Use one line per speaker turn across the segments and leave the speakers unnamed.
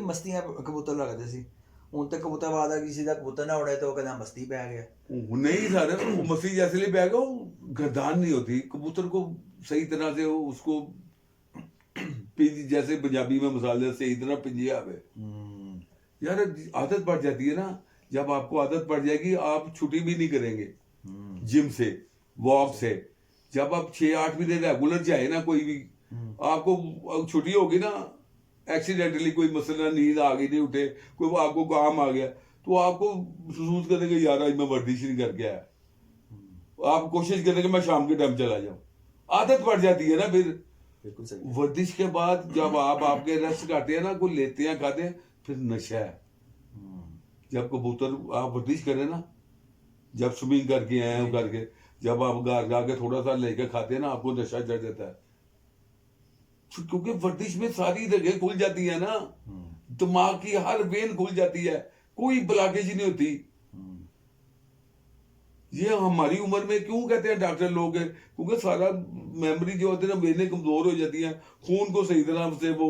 ਮਸਤੀਆਂ ਕਬੂਤਰ ਲੱਗਦੇ ਸੀ, ਹੁਣ ਤੇ ਕਬੂਤਰਬਾਜ਼ ਦਾ ਕਿਸੇ ਦਾ ਕਬੂਤਰ ਨਾ ਉੜੇ तो वो कहना मस्ती पे आ गया।
नहीं सर, वो मस्ती जैसे लिए बैग वो गर्दान नहीं होती, कबूतर को सही तरह से उसको जैसे पंजाबी में मिसाल दे सही तरह पिंजे आवे यार, आदत पड़ जाती है ना। जब आपको आदत पड़ जाएगी आप छुट्टी भी नहीं करेंगे जिम से, वॉक से। जब आप 6-8 महीने रेगुलर जाए ना, कोई भी आपको छुट्टी होगी ना, एक्सीडेंटली कोई मसला, नींद आ गई, नहीं उठे, कोई आपको काम आ गया, तो आपको महसूस करेंगे यार आज मैं वर्जिश नहीं करके आया। आप कोशिश करेंगे मैं शाम के टाइम चला जाऊं, आदत पड़ जाती है ना। फिर
बिल्कुल सही।
वर्जिश के बाद जब आपके रेस्ट करते हैं ना, कोई लेते हैं खाते हैं, फिर नशा है। जब कबूतर आप वर्जिश करें ना, जब स्विमिंग करके आए हैं करके, जब आप घर आके थोड़ा सा लेके खाते हैं ना, आपको नशा चढ़ जाता है, क्योंकि वर्जिश में सारी जगह खुल जाती है ना, दिमाग की हर वेन खुल जाती है, कोई ब्लॉकेज नहीं होती। ये हमारी उम्र में क्यों कहते हैं डॉक्टर लोग, क्योंकि सारा मेमोरी जो होती है ना, वेनें कमजोर हो जाती हैं, खून को सही तरह से वो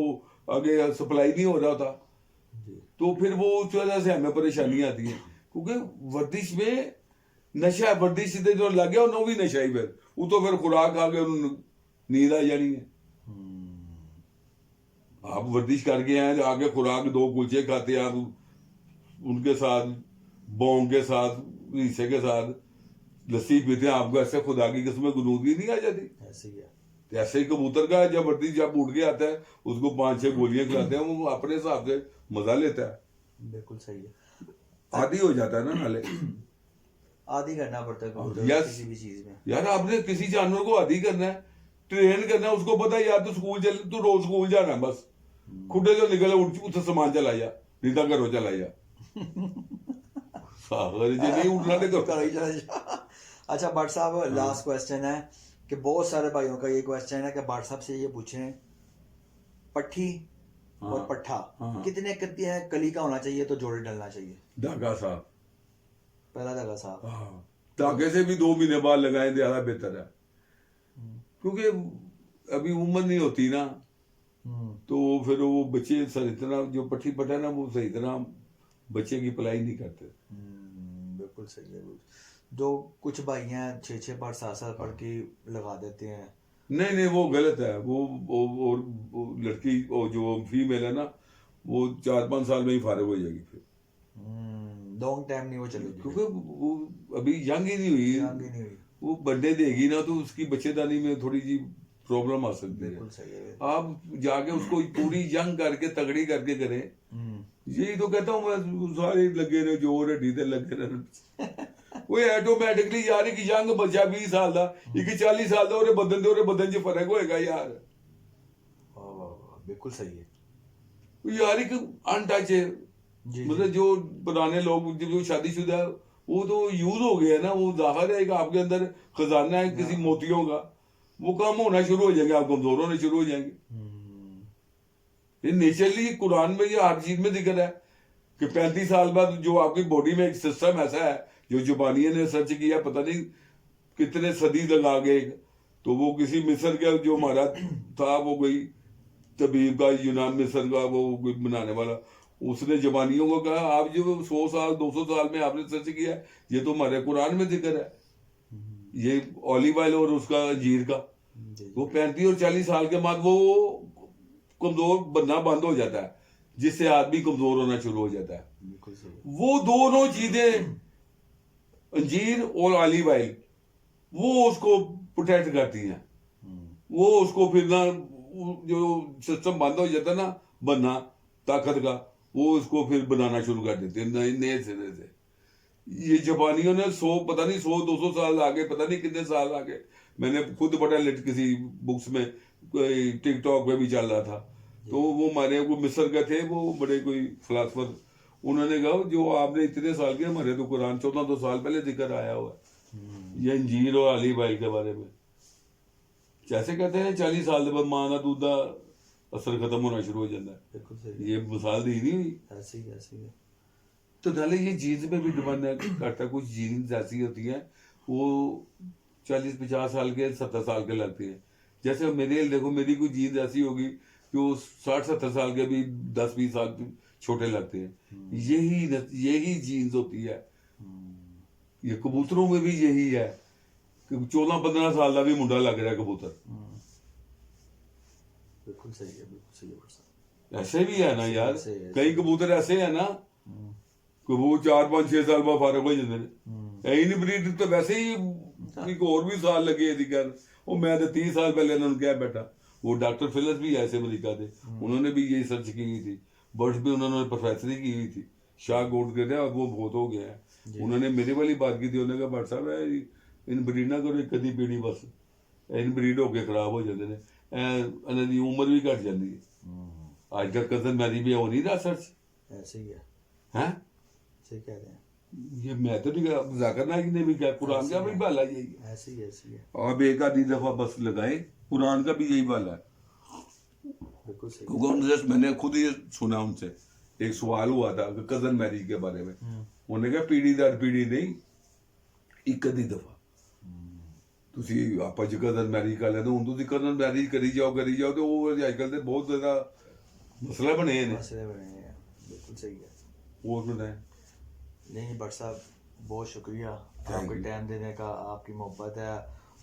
आगे सप्लाई नहीं हो रहा था, तो फिर वो उस वजह से हमें परेशानी आती है। क्योंकि वर्जिश में नशा है, वर्जिश से जो लग गया उन्होंने भी नशा ही, फिर वो तो फिर खुराक खा के नींद आ जानी है। आप वर्जिश करके आए, आगे खुराक 2 कुलचे खाते हैं आप, उनके साथ बोंग के साथ, रीसे के साथ लस्सी पीते हैं, आपको ऐसे खुदा की किस्म गुनूदी नहीं आ जाती?
ऐसे ही है।
तो ऐसे ही कबूतर का जब वर्जिश जब उठ के आता है, उसको 5-6 गोलियां खिलाते हैं, वो अपने हिसाब से मजा लेता है।
बिल्कुल सही है।
आदी हो जाता है ना नाले,
आदी करना पड़ता है कबूतर
यस
किसी भी चीज में।
यार, आपने किसी जानवर को आदी करना है, ट्रेन करना है, उसको पता है यार तू स्कूल चल, तू रोज स्कूल जाना, बस खुडे जो निकले उठ सामान चला जा, नहीं तो घरों चला जा। सागर जी नहीं उठना तो
करो ही चला जा। अच्छा भट्ट साहब, लास्ट क्वेश्चन है कि बहुत सारे भाइयों का ये क्वेश्चन है कि भट्ट साहब से ये पूछें, पट्ठी और पट्ठा कितने कली का होना चाहिए तो जोड़े डलना चाहिए?
धागा साहब,
पहला धागा साहब,
धागे से भी 2 महीने बाद लगाएं ज्यादा बेहतर है, क्योंकि अभी उम्र नहीं होती ना, तो फिर वो बच्चे सही तरह जो पट्ठी पटा ना, वो सही तरह बच्चे की पलाई नहीं करते।
बिल्कुल सही है। जो कुछ भाई हैं 6-6 बार 7 पढ़ के लगा देते हैं,
नहीं वो गलत है। वो लड़की जो फीमेल है ना, वो 4-5 साल में ही फारिग हो जाएगी, फिर
लॉन्ग टाइम नहीं वो चलेगी,
क्योंकि वो अभी यंग ही नहीं हुई। वो बर्थडे देगी ना, तो उसकी बच्चेदानी में थोड़ी जी प्रॉब्लम आ सकती है। आप जाके उसको पूरी यंग करके तगड़ी करके करें, यही तो कहता हूँ मैं, सारे लगे रहे जोर हड्डी ते लगे रहे, वो ऑटोमैटिकली यार एक यंग बच्चा 20 साल का, एक 40 साल का, ਉਹਦੇ बदन च फर्क होएगा यार।
बिल्कुल सही है
यार, एक अनटच है, मतलब जो पुराने लोग जो शादीशुदा है, वो तो यूज हो गया ना, वो जाहिर है कि आपके अंदर खजाना है किसी मोतियों का, वो कम होना शुरू हो जाएंगे, आप कमजोर होने शुरू हो जाएंगे। ये नेचुरली कुरान में ये हर चीज में जिक्र है कि 35 साल बाद जो आपकी बॉडी में एक सिस्टम ऐसा है, जो जुबानिया ने सर्च किया, पता नहीं कितने सदी लगा गए, तो वो किसी मिस्र का जो हमारा था, वो कोई तबीब का, यूनान मिस्र का वो कोई बनाने वाला, उसने जबानियों को कहा आप जो 100 साल 200 साल में आपने सर्च किया, ये तो हमारे कुरान में जिक्र है, ये ऑलिव ऑयल और उसका अंजीर का, वो 35 और 40 साल के बाद वो कमजोर बनना बंद हो जाता है, जिससे आदमी कमजोर होना शुरू हो जाता है। वो दोनों चीजें, अंजीर और ऑलिव ऑयल, वो उसको प्रोटेक्ट करती हैं, वो उसको फिर ना जो सिस्टम बंद हो जाता है ना बनना ताकत का, वो उसको फिर बनाना शुरू कर देते हैं नए सिरे से। ये जापानियों ने 100 पता नहीं 100-200 साल आगे, पता नहीं कितने साल आगे, मैंने खुद पढ़ा किसी बुक्स में, कोई टिकटॉक पे भी चल रहा था, तो वो हमारे को मिस्र के थे, वो बड़े कोई फिलासफर, उन्होंने कहा जो आपने इतने साल के, हमारे तो कुरान 1400 साल पहले जिक्र आया हुआ है ये अंजीर और ऑलिव ऑयल के बारे में। जैसे कहते हैं 40 साल के बाद मां का दूध का असर खत्म होना शुरू हो जाता है, ये मिसाल दी नहीं हुई
ऐसे ही।
तो नाले ये जीन्स में भी डिपेंड करता है, कुछ जीन्स ऐसी होती हैं वो 40-50 साल के 70 साल के लगती है। जैसे मेरे देखो, मेरी कोई जीन्स ऐसी होगी جو 60-70 سال کے بھی 10-20 سال چھوٹے لگتے ہیں. یہی جینز ہوتی ہے. یہ کبوتروں میں بھی یہی ہے کہ 14-15 سال کا بھی منڈا لگ رہا ہے کبوتر.
بالکل صحیح ہے، بالکل صحیح ہے.
ایسے بھی ہے نا یار، کئی کبوتر ایسے ہیں نا کہ وہ 4-5-6 سال بعد فارغ ہو جاتے ہیں. ان بریڈ تو ویسے ہی ایک اور بھی سال لگے تھی کہنا. وہ میں تو 30 سال پہلے انہوں نے کیا بیٹھا. وہ ڈاکٹر فلس بھی ایسے امریکہ تھے، انہوں نے بھی یہی سرچ کی ہوئی تھی. برڈس بھی انہوں نے پروفیسری کی ہوئی تھی، شاہ گوڈ کے تھے، اور وہ بہت ہو گیا ہے. انہوں نے میری والی بات کی تھی، انہوں نے کہا بٹ صاحب ان بریڈ نہ کرو کدی پیڑی، بس ان بریڈ ہو کے خراب ہو جاتے ہیں. انہوں کی عمر بھی گھٹ جاتی ہے. آج کل کزن میری بھی ہو نہیں رہا سرچ.
ایسے ہی ہے،
ہاں
صحیح کہہ رہے ہیں.
یہ میں تو نہیں ذاکر نائک نے بھی کیا، قرآن کا بھی بالا یہی ہے.
ایسے ہی ہے.
آپ ایک آدھی دفعہ بس لگائیں، قرآن کا بھی یہی بالا ہے.
بالکل صحیح.
کیونکہ میں نے خود ہی سنا ان سے ایک سوال ہوا تھا کہ کزن میریج کے بارے میں. انہوں نے کہا پیڑھی در پیڑھی نہیں، ایک ادھی دفعہ تسی آپس چ کزن میریج کر لیتے. ہوں تسی کزن میریج کری جاؤ تو وہ اج کل بہت زیادہ مسئلہ بنے ہیں.
بالکل صحیح ہے.
وہ بتائیں.
نہیں بٹ صاحب، بہت شکریہ آپ کے ٹائم دینے کا. آپ کی محبت ہے،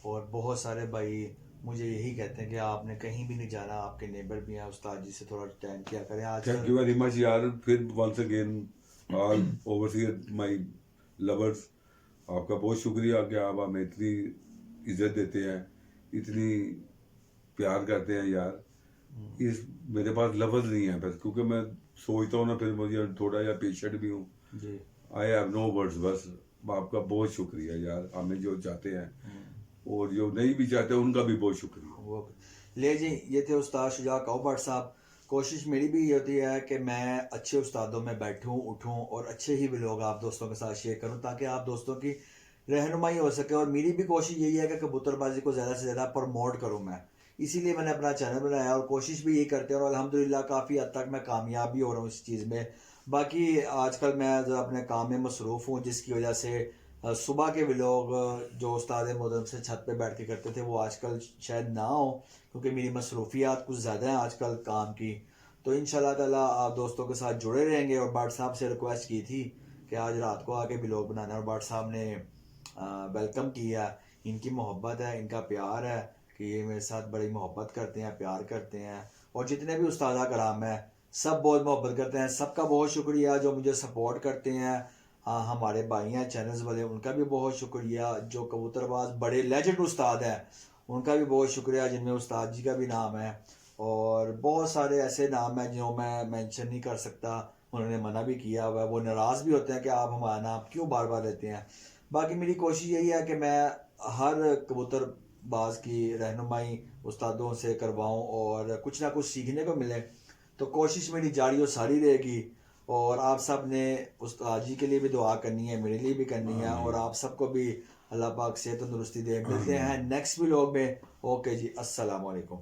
اور بہت سارے بھائی مجھے یہی کہتے ہیں کہ آپ نے کہیں بھی نہیں جانا، آپ کے نیبر بھی ہیں، استاد جی سے تھوڑا ٹائم کیا کریں. آج
تھینک یو ویری مچ یار. پھر ونس اگین آل اوورسیئر مائی لورس، آپ کا بہت شکریہ کہ آپ ہمیں اتنی عزت دیتے ہیں، اتنی پیار کرتے ہیں یار. میرے پاس لفظ نہیں ہے بس، کیونکہ میں سوچتا ہوں نا پھر مجھے تھوڑا یا پیشنٹ بھی ہوں.
جی
آئی ہیو نو ورڈز. بس آپ کا بہت شکریہ یار. ہمیں جو چاہتے ہیں اور جو نہیں بھی چاہتے ان کا بھی بہت شکریہ.
لے جی، یہ تھے استاد شجاع کاؤ بٹ صاحب. کوشش میری بھی یہ ہوتی ہے کہ میں اچھے استادوں میں بیٹھوں اٹھوں اور اچھے ہی ولاگ آپ دوستوں کے ساتھ شیئر کروں، تاکہ آپ دوستوں کی رہنمائی ہو سکے. اور میری بھی کوشش یہی ہے کہ کبوتر بازی کو زیادہ سے زیادہ پروموٹ کروں میں، اسی لیے میں نے اپنا چینل بنایا اور کوشش بھی یہی کرتے ہیں. اور الحمدللہ کافی حد تک میں کامیاب بھی ہو رہا ہوں اس چیز میں. باقی آج کل میں اپنے کام میں مصروف ہوں، جس کی وجہ سے صبح کے ولاگ جو استاد محترم سے چھت پہ بیٹھ کے کرتے تھے وہ آج کل شاید نہ ہو، کیونکہ میری مصروفیات کچھ زیادہ ہیں آج کل کام کی. تو انشاءاللہ تعالیٰ آپ دوستوں کے ساتھ جڑے رہیں گے. اور بٹ صاحب سے ریکویسٹ کی تھی کہ آج رات کو آ کے ولاگ بنانا، اور بٹ صاحب نے ویلکم کیا. ان کی محبت ہے، ان کا پیار ہے کہ یہ میرے ساتھ بڑی محبت کرتے ہیں، پیار کرتے ہیں. اور جتنے بھی استادہ کرام ہیں سب بہت محبت کرتے ہیں. سب کا بہت شکریہ جو مجھے سپورٹ کرتے ہیں. ہمارے بھائی ہیں چینلز والے، ان کا بھی بہت شکریہ. جو کبوتر باز بڑے لیجنڈ استاد ہیں ان کا بھی بہت شکریہ، جن میں استاد جی کا بھی نام ہے. اور بہت سارے ایسے نام ہیں جو میں مینشن نہیں کر سکتا، انہوں نے منع بھی کیا ہوا ہے. وہ ناراض بھی ہوتے ہیں کہ آپ ہمارا نام کیوں بار بار لیتے ہیں. باقی میری کوشش یہی ہے کہ میں ہر کبوتر باز کی رہنمائی استادوں سے کرواؤں اور کچھ نہ کچھ سیکھنے کو ملے. تو کوشش میری جاری و ساری رہے گی. اور آپ سب نے استاد جی کے لیے بھی دعا کرنی ہے، میرے لیے بھی کرنی ہے، اور آپ سب کو بھی اللہ پاک صحت و تندرستی دے. ملتے ہیں نیکسٹ ولاگ میں. اوکے جی، السلام علیکم.